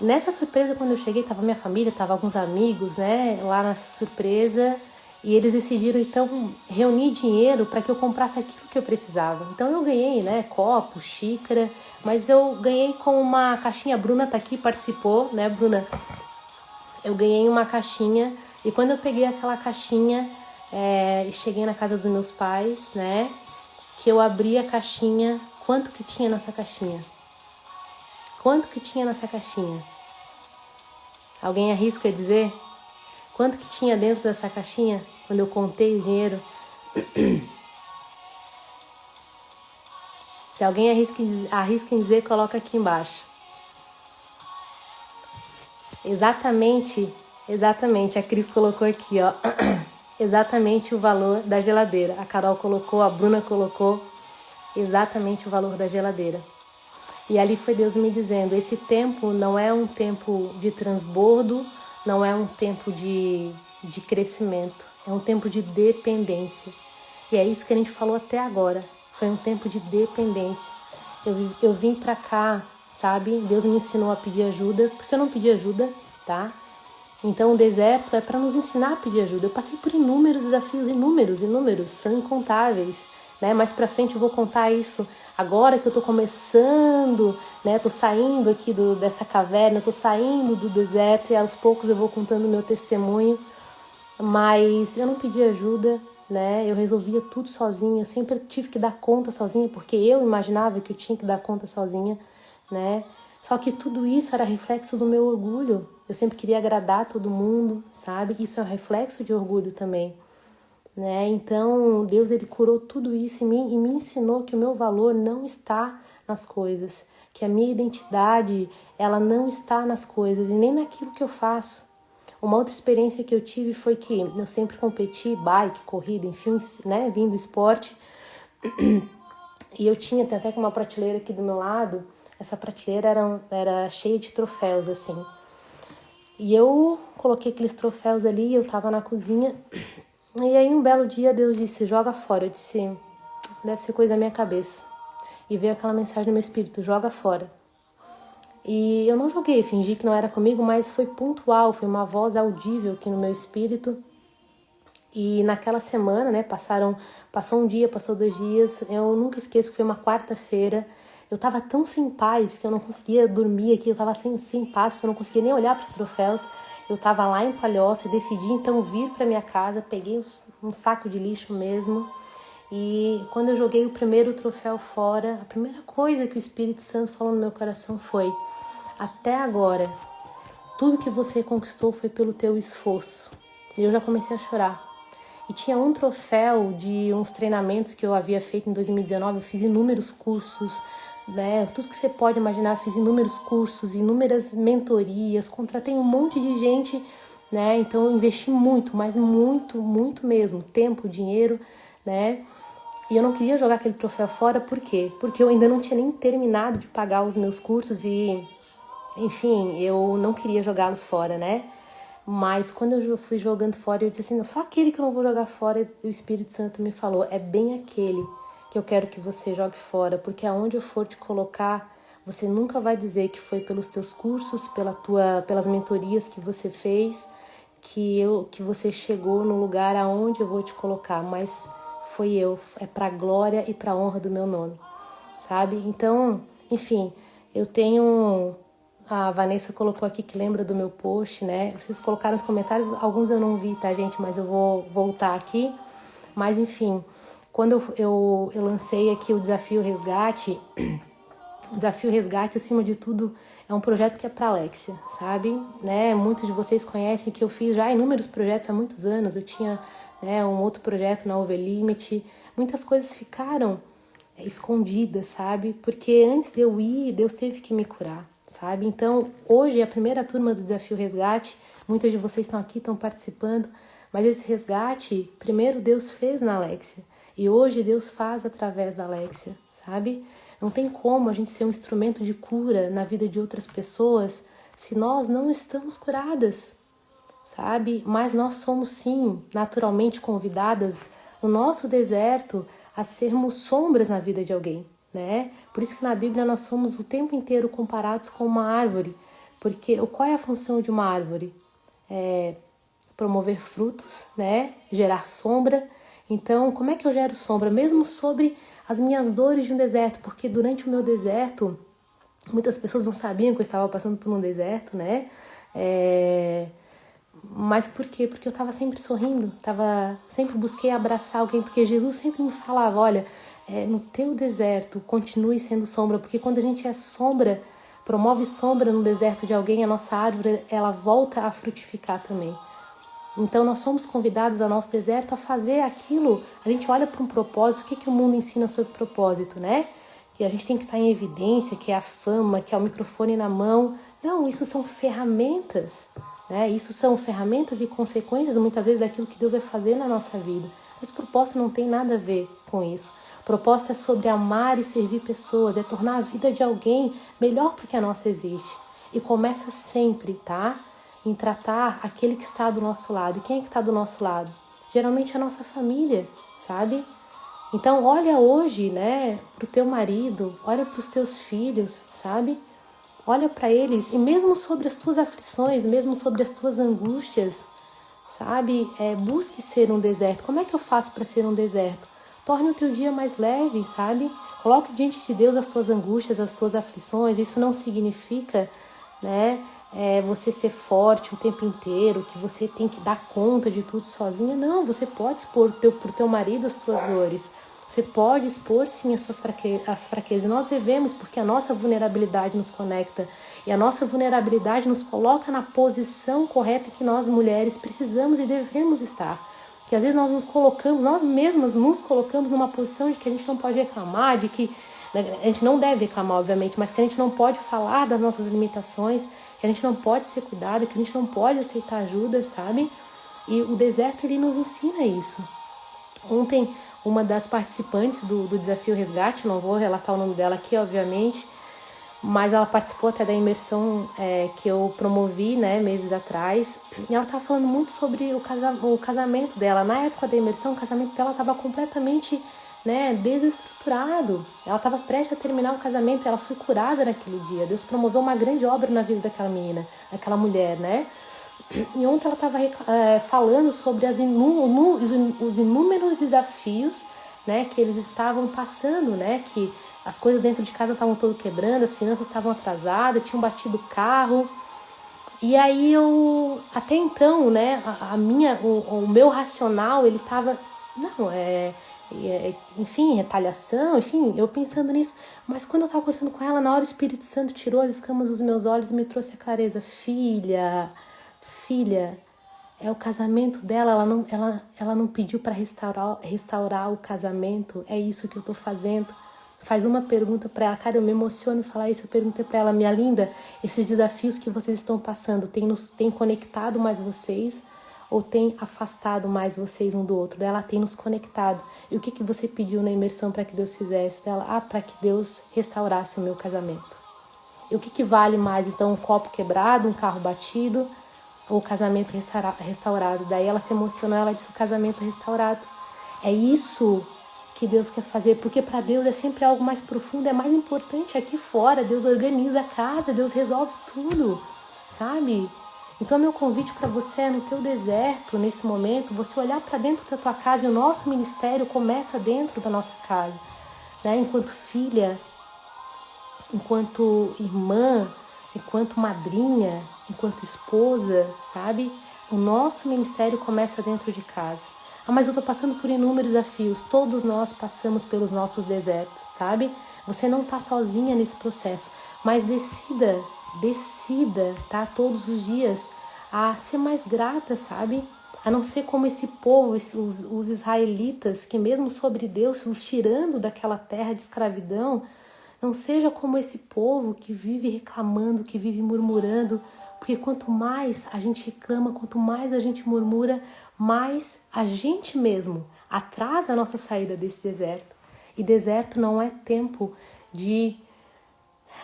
E nessa surpresa, quando eu cheguei, tava minha família, tava alguns amigos, né, lá nessa surpresa. E eles decidiram, então, reunir dinheiro para que eu comprasse aquilo que eu precisava. Então, eu ganhei, né, copo, xícara, mas eu ganhei com uma caixinha. A Bruna tá aqui, participou, né, Bruna? Eu ganhei uma caixinha e quando eu peguei aquela caixinha e cheguei na casa dos meus pais, né, que eu abri a caixinha, quanto que tinha nessa caixinha? Quanto que tinha nessa caixinha? Alguém arrisca dizer? Quanto que tinha dentro dessa caixinha quando eu contei o dinheiro? Se alguém arrisca em dizer, coloca aqui embaixo. Exatamente, a Cris colocou aqui, ó. Exatamente o valor da geladeira. A Carol colocou, a Bruna colocou exatamente o valor da geladeira. E ali foi Deus me dizendo, esse tempo não é um tempo de transbordo, não é um tempo de crescimento, é um tempo de dependência. E é isso que a gente falou até agora, foi um tempo de dependência. Eu vim pra cá, sabe? Deus me ensinou a pedir ajuda, porque eu não pedi ajuda, tá? Então o deserto é para nos ensinar a pedir ajuda. Eu passei por inúmeros desafios, inúmeros, são incontáveis. Né? Mais pra frente eu vou contar isso agora que eu tô começando, né? Tô saindo aqui dessa caverna, tô saindo do deserto e aos poucos eu vou contando o meu testemunho, mas eu não pedi ajuda, né? Eu resolvia tudo sozinha, eu sempre tive que dar conta sozinha, porque eu imaginava que eu tinha que dar conta sozinha, né? Só que tudo isso era reflexo do meu orgulho, eu sempre queria agradar todo mundo, sabe? Isso é um reflexo de orgulho também. Né? Então, Deus ele curou tudo isso em mim e me ensinou que o meu valor não está nas coisas, que a minha identidade ela não está nas coisas e nem naquilo que eu faço. Uma outra experiência que eu tive foi que eu sempre competi, bike, corrida, enfim, né? Vim do esporte e eu tinha até uma prateleira aqui do meu lado, essa prateleira era cheia de troféus, assim. E eu coloquei aqueles troféus ali, eu tava na cozinha. E aí um belo dia Deus disse, joga fora. Eu disse, deve ser coisa da minha cabeça. E veio aquela mensagem no meu espírito, joga fora. E eu não joguei, fingi que não era comigo, mas foi pontual, foi uma voz audível aqui no meu espírito. E naquela semana, né, passou um dia, passou 2 dias, eu nunca esqueço que foi uma quarta-feira. Eu tava tão sem paz que eu não conseguia dormir aqui, eu tava sem paz, porque eu não conseguia nem olhar para os troféus. Eu tava lá em Palhoça e decidi então vir para minha casa, peguei um saco de lixo mesmo. E quando eu joguei o primeiro troféu fora, a primeira coisa que o Espírito Santo falou no meu coração foi: até agora, tudo que você conquistou foi pelo teu esforço. e eu já comecei a chorar. E tinha um troféu de uns treinamentos que eu havia feito em 2019, eu fiz inúmeros cursos, né? Tudo que você pode imaginar, eu fiz inúmeros cursos, inúmeras mentorias, contratei um monte de gente, né? Então eu investi muito, mas muito, muito mesmo, tempo, dinheiro, né? E eu não queria jogar aquele troféu fora, por quê? Porque eu ainda não tinha nem terminado de pagar os meus cursos e, enfim, eu não queria jogá-los fora, né? Mas quando eu fui jogando fora, eu disse assim, só aquele que eu não vou jogar fora, o Espírito Santo me falou, é bem aquele que eu quero que você jogue fora, porque aonde eu for te colocar, você nunca vai dizer que foi pelos teus cursos, pelas mentorias que você fez, que você chegou no lugar aonde eu vou te colocar, mas foi eu, é pra glória e pra honra do meu nome, sabe? Então, enfim, eu tenho... A Vanessa colocou aqui que lembra do meu post, né? Vocês colocaram nos comentários, alguns eu não vi, tá, gente? Mas eu vou voltar aqui. Mas, enfim, quando eu lancei aqui o Desafio Resgate, o Desafio Resgate, acima de tudo, é um projeto que é para Alexia, sabe? Né? Muitos de vocês conhecem que eu fiz já inúmeros projetos há muitos anos. Eu tinha, né, um outro projeto na Overlimit. Muitas coisas ficaram escondidas, sabe? Porque antes de eu ir, Deus teve que me curar, sabe? Então, hoje é a primeira turma do Desafio Resgate. Muitos de vocês estão aqui, estão participando. Mas esse resgate, primeiro Deus fez na Alexia. E hoje Deus faz através da Alexia, sabe? Não tem como a gente ser um instrumento de cura na vida de outras pessoas se nós não estamos curadas, sabe? Mas nós somos sim, naturalmente convidadas no nosso deserto a sermos sombras na vida de alguém, né? Por isso que na Bíblia nós somos o tempo inteiro comparados com uma árvore, porque qual é a função de uma árvore? É promover frutos, né? Gerar sombra. Então, como é que eu gero sombra? Mesmo sobre as minhas dores de um deserto, porque durante o meu deserto, muitas pessoas não sabiam que eu estava passando por um deserto, né? Mas por quê? Porque eu estava sempre sorrindo, sempre busquei abraçar alguém, porque Jesus sempre me falava, olha, no teu deserto, continue sendo sombra, porque quando a gente é sombra, promove sombra no deserto de alguém, a nossa árvore, ela volta a frutificar também. Então nós somos convidados ao nosso deserto a fazer aquilo, a gente olha para um propósito, o que o mundo ensina sobre propósito, né? Que a gente tem que estar em evidência, que é a fama, que é o microfone na mão. Não, isso são ferramentas, né? Isso são ferramentas e consequências, muitas vezes, daquilo que Deus vai fazer na nossa vida. Mas propósito não tem nada a ver com isso. Propósito é sobre amar e servir pessoas, é tornar a vida de alguém melhor porque a nossa existe. E começa sempre, tá? Em tratar aquele que está do nosso lado. E quem é que está do nosso lado? Geralmente a nossa família, sabe? Então olha hoje, né, pro teu marido, olha pros teus filhos, sabe? Olha para eles e mesmo sobre as tuas aflições, mesmo sobre as tuas angústias, sabe? Busque ser um deserto. Como é que eu faço para ser um deserto? Torne o teu dia mais leve, sabe? Coloque diante de Deus as tuas angústias, as tuas aflições. Isso não significa, né, você ser forte o tempo inteiro, que você tem que dar conta de tudo sozinha. Não, você pode expor pro teu marido as tuas dores. Você pode expor, sim, as fraquezas. Nós devemos, porque a nossa vulnerabilidade nos conecta. E a nossa vulnerabilidade nos coloca na posição correta que nós, mulheres, precisamos e devemos estar. Que às vezes nós nos colocamos, nós mesmas nos colocamos numa posição de que a gente não pode reclamar, de que a gente não deve reclamar, obviamente, mas que a gente não pode falar das nossas limitações, que a gente não pode ser cuidada, que a gente não pode aceitar ajuda, sabe? E o deserto, ele nos ensina isso. Ontem, uma das participantes do Desafio Resgate, não vou relatar o nome dela aqui, obviamente, mas ela participou até da imersão que eu promovi, né, meses atrás, e ela estava falando muito sobre o casamento dela. Na época da imersão, o casamento dela estava completamente, né, desestruturado. Ela estava prestes a terminar o casamento, ela foi curada naquele dia. Deus promoveu uma grande obra na vida daquela menina, daquela mulher, né? E ontem ela estava falando sobre os inúmeros desafios, né, que eles estavam passando, né, que as coisas dentro de casa estavam todo quebrando, as finanças estavam atrasadas, tinham batido o carro. E aí até então, né, o meu racional, ele estava, não, enfim, retaliação, enfim, eu pensando nisso. Mas quando eu estava conversando com ela, na hora o Espírito Santo tirou as escamas dos meus olhos e me trouxe a clareza. Filha, É o casamento dela, ela não pediu para restaurar o casamento. É isso que eu tô fazendo. Faz uma pergunta para ela. Cara, eu me emociono falar isso. Eu perguntei para ela, minha linda, esses desafios que vocês estão passando, tem conectado mais vocês ou tem afastado mais vocês um do outro? Ela tem nos conectado. E o que você pediu na imersão para que Deus fizesse? Ela, para que Deus restaurasse o meu casamento. E o que vale mais, então, um copo quebrado, um carro batido ou o casamento restaurado? Daí ela se emocionou, ela disse o casamento restaurado. É isso que Deus quer fazer, porque para Deus é sempre algo mais profundo, é mais importante aqui fora. Deus organiza a casa, Deus resolve tudo, sabe? Então meu convite para você é no teu deserto, nesse momento, você olhar para dentro da tua casa, e o nosso ministério começa dentro da nossa casa, né? Enquanto filha, enquanto irmã, enquanto madrinha, enquanto esposa, sabe? O nosso ministério começa dentro de casa. Ah, mas eu tô passando por inúmeros desafios. Todos nós passamos pelos nossos desertos, sabe? Você não tá sozinha nesse processo, mas decida, tá? Todos os dias a ser mais grata, sabe? A não ser como esse povo, os israelitas, que mesmo sobre Deus, os tirando daquela terra de escravidão, não seja como esse povo que vive reclamando, que vive murmurando, porque quanto mais a gente reclama, quanto mais a gente murmura, mais a gente mesmo atrasa a nossa saída desse deserto. E deserto não é tempo de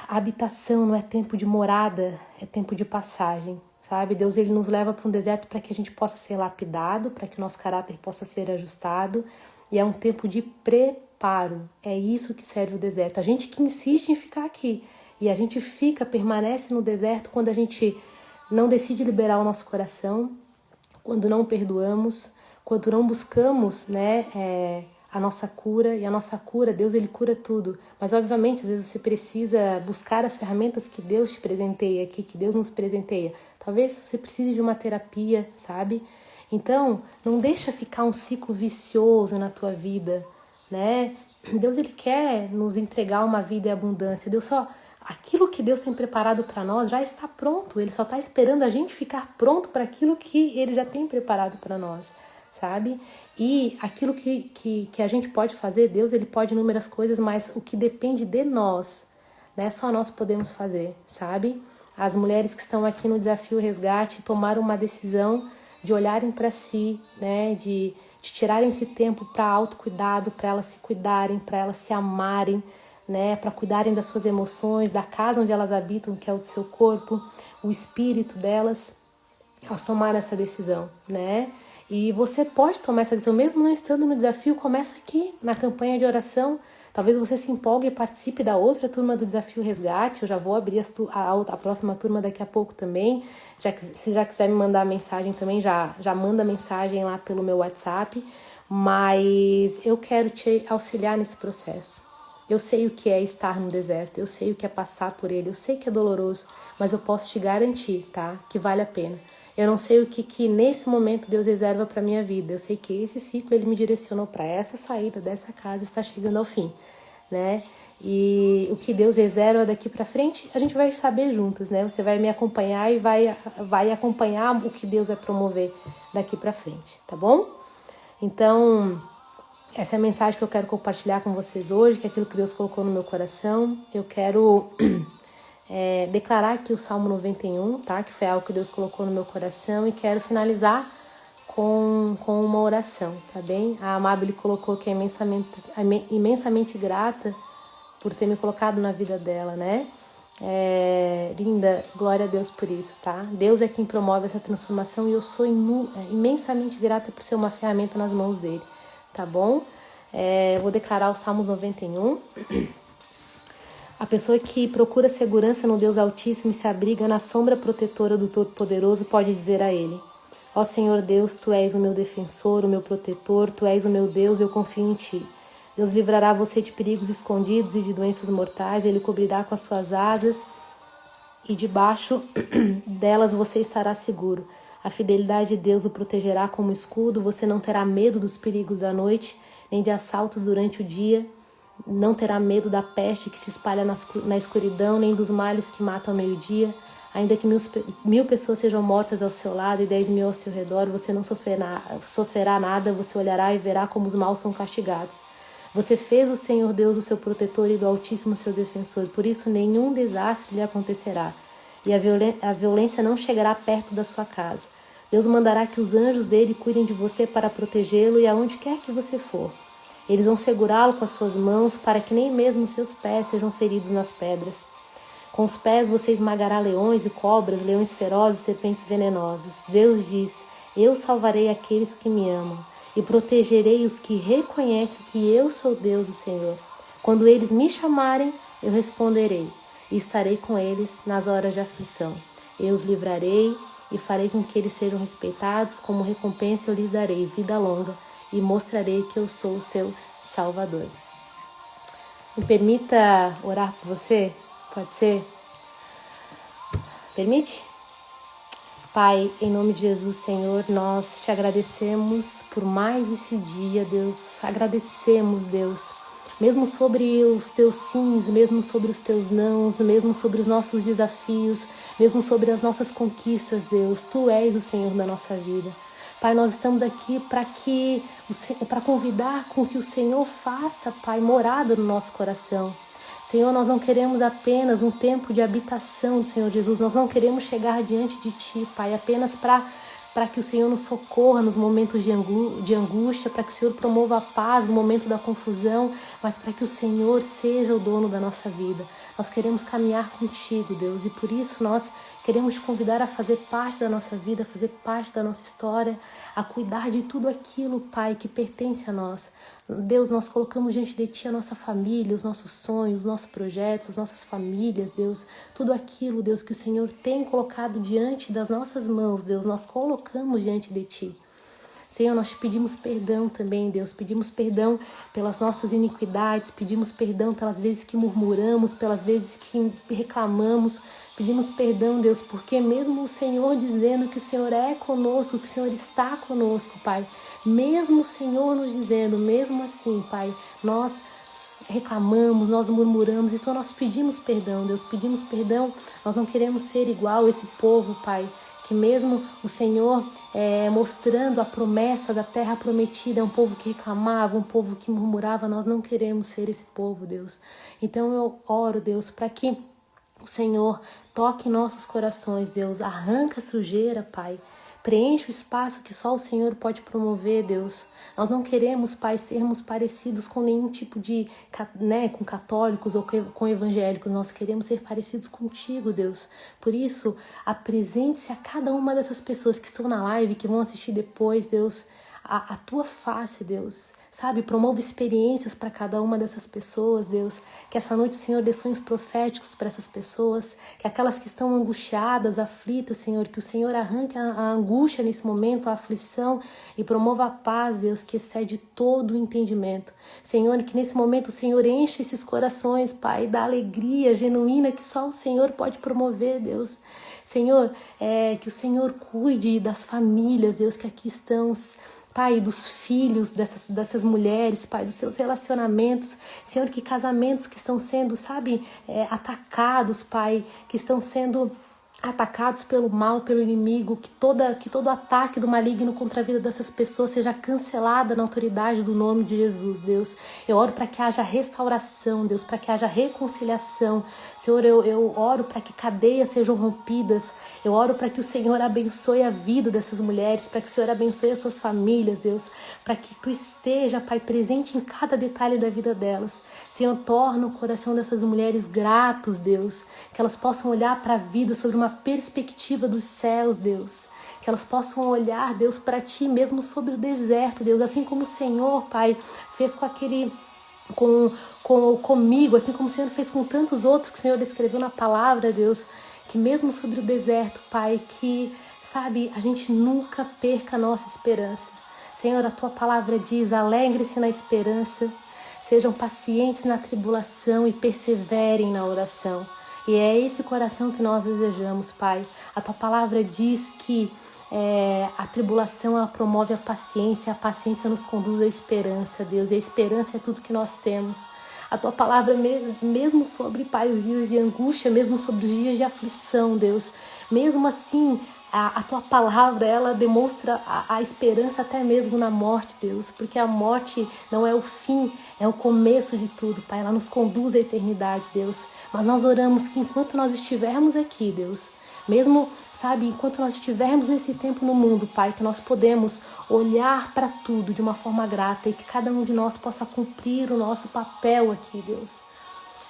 habitação, não é tempo de morada, é tempo de passagem, sabe? Deus, ele nos leva para um deserto para que a gente possa ser lapidado, para que o nosso caráter possa ser ajustado, e é um tempo de preparo. É isso que serve o deserto. A gente que insiste em ficar aqui, e a gente permanece no deserto quando a gente não decide liberar o nosso coração, quando não perdoamos, quando não buscamos, né, a nossa cura. E a nossa cura, Deus, ele cura tudo. Mas obviamente, às vezes você precisa buscar as ferramentas que Deus te presenteia aqui, que Deus nos presenteia. Talvez você precise de uma terapia, sabe? Então, não deixa ficar um ciclo vicioso na tua vida, né? Deus, ele quer nos entregar uma vida em abundância. Aquilo que Deus tem preparado para nós já está pronto. Ele só está esperando a gente ficar pronto para aquilo que ele já tem preparado para nós, sabe? E aquilo que a gente pode fazer, Deus, ele pode inúmeras coisas, mas o que depende de nós, né? Só nós podemos fazer, sabe? As mulheres que estão aqui no Desafio Resgate tomaram uma decisão de olharem para si, né? De tirarem esse tempo para autocuidado, para elas se cuidarem, para elas se amarem, né, para cuidarem das suas emoções, da casa onde elas habitam, que é o seu corpo, o espírito delas. Elas tomaram essa decisão, né? E você pode tomar essa decisão, mesmo não estando no desafio. Começa aqui na campanha de oração. Talvez você se empolgue e participe da outra turma do Desafio Resgate. Eu já vou abrir a próxima turma daqui a pouco também. Se já quiser me mandar mensagem também, já manda mensagem lá pelo meu WhatsApp. Mas eu quero te auxiliar nesse processo. Eu sei o que é estar no deserto, eu sei o que é passar por ele, eu sei que é doloroso, mas eu posso te garantir, tá? Que vale a pena. Eu não sei o que nesse momento Deus reserva para minha vida. Eu sei que esse ciclo ele me direcionou para essa saída dessa casa, está chegando ao fim, né? E o que Deus reserva daqui para frente, a gente vai saber juntas, né? Você vai me acompanhar e vai acompanhar o que Deus vai promover daqui para frente, tá bom? Então, essa é a mensagem que eu quero compartilhar com vocês hoje, que é aquilo que Deus colocou no meu coração. Eu quero declarar aqui o Salmo 91, tá? Que foi algo que Deus colocou no meu coração, e quero finalizar com uma oração, tá bem? A Amabile colocou que é imensamente grata por ter me colocado na vida dela, né? Linda, glória a Deus por isso, tá? Deus é quem promove essa transformação, e eu sou imensamente grata por ser uma ferramenta nas mãos dele, tá bom? Vou declarar o Salmos 91. A pessoa que procura segurança no Deus Altíssimo e se abriga na sombra protetora do Todo-Poderoso pode dizer a ele: ó Senhor Deus, Tu és o meu defensor, o meu protetor, Tu és o meu Deus, eu confio em Ti. Deus livrará você de perigos escondidos e de doenças mortais, Ele cobrirá com as suas asas e debaixo delas você estará seguro. A fidelidade de Deus o protegerá como escudo, você não terá medo dos perigos da noite, nem de assaltos durante o dia, não terá medo da peste que se espalha na escuridão, nem dos males que matam ao meio-dia. Ainda que 1000 pessoas sejam mortas ao seu lado e 10.000 ao seu redor, você não sofrerá nada, você olhará e verá como os maus são castigados. Você fez o Senhor Deus o seu protetor e do Altíssimo o seu defensor, por isso nenhum desastre lhe acontecerá, e a violência não chegará perto da sua casa. Deus mandará que os anjos dele cuidem de você para protegê-lo e aonde quer que você for. Eles vão segurá-lo com as suas mãos para que nem mesmo os seus pés sejam feridos nas pedras. Com os pés você esmagará leões e cobras, leões ferozes e serpentes venenosas. Deus diz: eu salvarei aqueles que me amam e protegerei os que reconhecem que eu sou Deus, o Senhor. Quando eles me chamarem, eu responderei e estarei com eles nas horas de aflição. Eu os livrarei e farei com que eles sejam respeitados. Como recompensa eu lhes darei vida longa e mostrarei que eu sou o seu Salvador. Me permita orar por você? Pode ser? Permite? Pai, em nome de Jesus, Senhor, nós te agradecemos por mais esse dia, Deus. Agradecemos, Deus, mesmo sobre os teus sims, mesmo sobre os teus nãos, mesmo sobre os nossos desafios, mesmo sobre as nossas conquistas, Deus. Tu és o Senhor da nossa vida. Pai, nós estamos aqui para convidar com que o Senhor faça, Pai, morada no nosso coração. Senhor, nós não queremos apenas um tempo de habitação do Senhor Jesus, nós não queremos chegar diante de Ti, Pai, apenas para que o Senhor nos socorra nos momentos de angústia, para que o Senhor promova a paz no momento da confusão, mas para que o Senhor seja o dono da nossa vida. Nós queremos caminhar contigo, Deus, e por isso nós queremos te convidar a fazer parte da nossa vida, a fazer parte da nossa história, a cuidar de tudo aquilo, Pai, que pertence a nós. Deus, nós colocamos diante de Ti a nossa família, os nossos sonhos, os nossos projetos, as nossas famílias, Deus, tudo aquilo, Deus, que o Senhor tem colocado diante das nossas mãos, Deus, nós colocamos diante de Ti. Senhor, nós te pedimos perdão também, Deus, pedimos perdão pelas nossas iniquidades, pedimos perdão pelas vezes que murmuramos, pelas vezes que reclamamos, pedimos perdão, Deus, porque mesmo o Senhor dizendo que o Senhor é conosco, que o Senhor está conosco, Pai, mesmo o Senhor nos dizendo, mesmo assim, Pai, nós reclamamos, nós murmuramos, então nós pedimos perdão, Deus, pedimos perdão, nós não queremos ser igual a esse povo, Pai, que mesmo o Senhor mostrando a promessa da terra prometida, é um povo que reclamava, um povo que murmurava, nós não queremos ser esse povo, Deus. Então eu oro, Deus, para que o Senhor toque em nossos corações, Deus, arranca a sujeira, Pai, preenche o espaço que só o Senhor pode promover, Deus. Nós não queremos, Pai, sermos parecidos com nenhum tipo de, com católicos ou com evangélicos. Nós queremos ser parecidos contigo, Deus. Por isso, apresente-se a cada uma dessas pessoas que estão na live, que vão assistir depois, Deus, a tua face, Deus, sabe? Promova experiências para cada uma dessas pessoas, Deus. Que essa noite o Senhor dê sonhos proféticos para essas pessoas, que aquelas que estão angustiadas, aflitas, Senhor, que o Senhor arranque a angústia nesse momento, a aflição e promova a paz, Deus, que excede todo o entendimento. Senhor, que nesse momento o Senhor enche esses corações, Pai, da alegria genuína que só o Senhor pode promover, Deus. Senhor, que o Senhor cuide das famílias, Deus, que aqui estão, Pai, dos filhos dessas mulheres, Pai, dos seus relacionamentos. Senhor, que casamentos que estão sendo, atacados, Pai, que estão sendo atacados pelo mal, pelo inimigo, que todo ataque do maligno contra a vida dessas pessoas seja cancelada na autoridade do nome de Jesus, Deus. Eu oro para que haja restauração, Deus, para que haja reconciliação. Senhor, eu oro para que cadeias sejam rompidas. Eu oro para que o Senhor abençoe a vida dessas mulheres, para que o Senhor abençoe as suas famílias, Deus, para que Tu esteja, Pai, presente em cada detalhe da vida delas. Senhor, torna o coração dessas mulheres gratos, Deus, que elas possam olhar para a vida sobre uma perspectiva dos céus, Deus, que elas possam olhar, Deus, para Ti mesmo sobre o deserto, Deus, assim como o Senhor, Pai, fez comigo, assim como o Senhor fez com tantos outros que o Senhor escreveu na palavra, Deus, que mesmo sobre o deserto, Pai, que, a gente nunca perca a nossa esperança. Senhor, a Tua palavra diz: alegre-se na esperança, sejam pacientes na tribulação e perseverem na oração. E é esse coração que nós desejamos, Pai. A Tua palavra diz que a tribulação ela promove a paciência nos conduz à esperança, Deus. E a esperança é tudo que nós temos. A tua palavra, mesmo sobre, Pai, os dias de angústia, mesmo sobre os dias de aflição, Deus, mesmo assim, a tua palavra, ela demonstra a esperança até mesmo na morte, Deus, porque a morte não é o fim, é o começo de tudo, Pai, ela nos conduz à eternidade, Deus, mas nós oramos que enquanto nós estivermos aqui, Deus, mesmo, sabe, enquanto nós estivermos nesse tempo no mundo, Pai, que nós podemos olhar para tudo de uma forma grata e que cada um de nós possa cumprir o nosso papel aqui, Deus.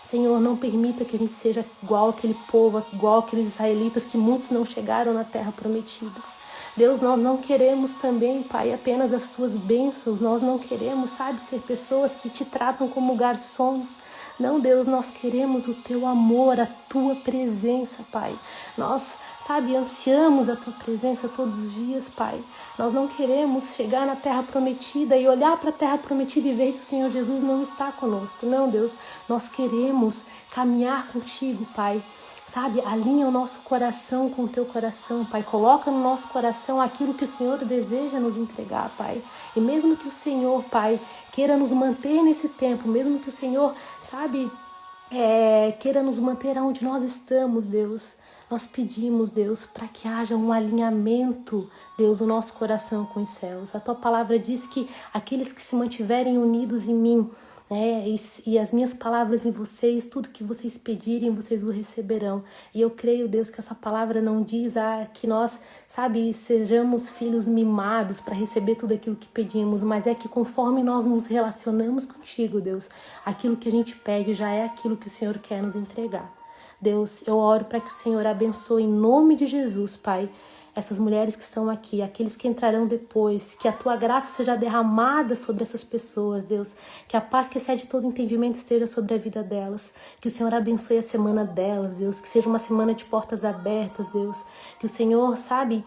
Senhor, não permita que a gente seja igual aquele povo, igual aqueles israelitas que muitos não chegaram na terra prometida. Deus, nós não queremos também, Pai, apenas as tuas bênçãos, nós não queremos, sabe, ser pessoas que te tratam como garçons. Não, Deus, nós queremos o teu amor, a tua presença, Pai. Nós, sabe, ansiamos a tua presença todos os dias, Pai. Nós não queremos chegar na terra prometida e olhar para a terra prometida e ver que o Senhor Jesus não está conosco. Não, Deus, nós queremos caminhar contigo, Pai. Sabe, alinha o nosso coração com o teu coração, Pai. Coloca no nosso coração aquilo que o Senhor deseja nos entregar, Pai. E mesmo que o Senhor, Pai, queira nos manter nesse tempo, mesmo que o Senhor, sabe, queira nos manter onde nós estamos, Deus, nós pedimos, Deus, para que haja um alinhamento, Deus, do nosso coração com os céus. A tua palavra diz que aqueles que se mantiverem unidos em mim, e as minhas palavras em vocês, tudo que vocês pedirem, vocês o receberão. E eu creio, Deus, que essa palavra não diz que nós, sabe, sejamos filhos mimados para receber tudo aquilo que pedimos, mas é que conforme nós nos relacionamos contigo, Deus, aquilo que a gente pede já é aquilo que o Senhor quer nos entregar. Deus, eu oro para que o Senhor abençoe em nome de Jesus, Pai, essas mulheres que estão aqui, aqueles que entrarão depois, que a tua graça seja derramada sobre essas pessoas, Deus, que a paz que excede todo entendimento esteja sobre a vida delas, que o Senhor abençoe a semana delas, Deus, que seja uma semana de portas abertas, Deus, que o Senhor, sabe,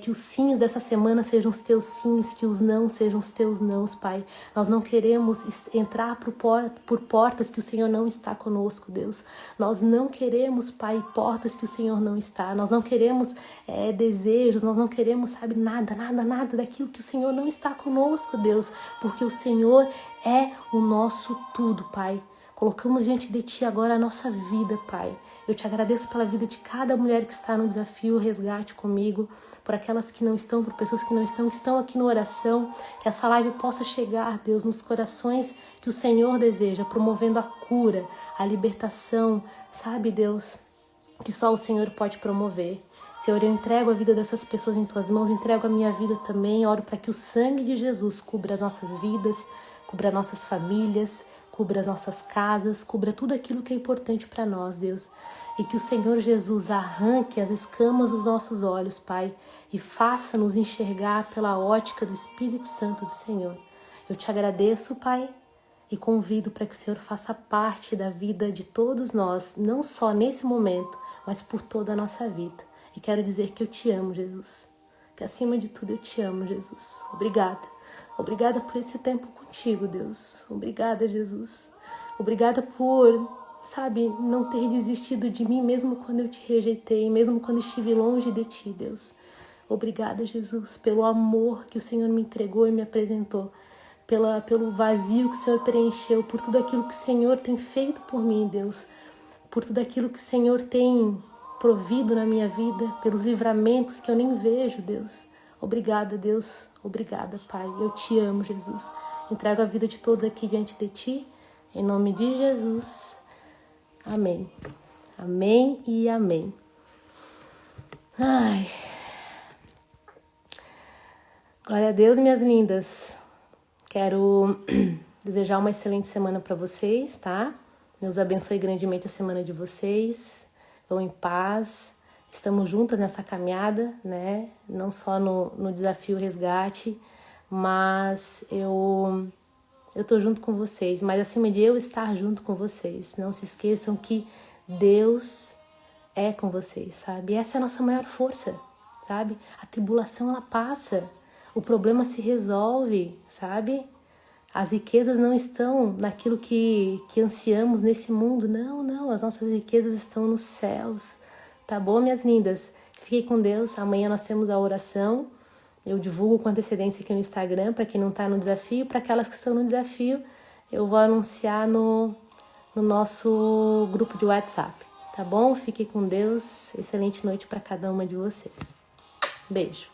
que os sims dessa semana sejam os teus sims, que os não sejam os teus nãos, Pai. Nós não queremos entrar por portas que o Senhor não está conosco, Deus. Nós não queremos, Pai, portas que o Senhor não está. Nós não queremos desejos, nós não queremos, sabe, nada daquilo que o Senhor não está conosco, Deus, porque o Senhor é o nosso tudo, Pai. Colocamos diante de Ti agora a nossa vida, Pai. Eu te agradeço pela vida de cada mulher que está no desafio Resgate comigo, por aquelas que não estão, por pessoas que estão aqui na oração, que essa live possa chegar, Deus, nos corações que o Senhor deseja, promovendo a cura, a libertação, sabe, Deus, que só o Senhor pode promover. Senhor, eu entrego a vida dessas pessoas em Tuas mãos, entrego a minha vida também, oro para que o sangue de Jesus cubra as nossas vidas, cubra nossas famílias, cubra as nossas casas, cubra tudo aquilo que é importante para nós, Deus. E que o Senhor Jesus arranque as escamas dos nossos olhos, Pai, e faça-nos enxergar pela ótica do Espírito Santo do Senhor. Eu te agradeço, Pai, e convido para que o Senhor faça parte da vida de todos nós, não só nesse momento, mas por toda a nossa vida. E quero dizer que eu te amo, Jesus. Que acima de tudo eu te amo, Jesus. Obrigada. Obrigada por esse tempo contigo, Deus. Obrigada, Jesus. Obrigada por, sabe, não ter desistido de mim mesmo quando eu te rejeitei, mesmo quando estive longe de Ti, Deus. Obrigada, Jesus, pelo amor que o Senhor me entregou e me apresentou, pelo vazio que o Senhor preencheu, por tudo aquilo que o Senhor tem feito por mim, Deus, por tudo aquilo que o Senhor tem provido na minha vida, pelos livramentos que eu nem vejo, Deus. Obrigada, Deus. Obrigada, Pai. Eu te amo, Jesus. Entrego a vida de todos aqui diante de Ti, em nome de Jesus. Amém. Amém e amém. Ai. Glória a Deus, minhas lindas. Quero desejar uma excelente semana para vocês, tá? Deus abençoe grandemente a semana de vocês. Vão em paz. Estamos juntas nessa caminhada, né? Não só no desafio Resgate, mas eu tô junto com vocês. Mas acima de eu estar junto com vocês, não se esqueçam que Deus é com vocês, sabe? E essa é a nossa maior força, sabe? A tribulação, ela passa. O problema se resolve, sabe? As riquezas não estão naquilo que ansiamos nesse mundo. Não. As nossas riquezas estão nos céus. Tá bom, minhas lindas? Fiquem com Deus. Amanhã nós temos a oração. Eu divulgo com antecedência aqui no Instagram, para quem não tá no desafio. Para aquelas que estão no desafio, eu vou anunciar no no nosso grupo de WhatsApp, tá bom? Fique com Deus, excelente noite para cada uma de vocês. Beijo.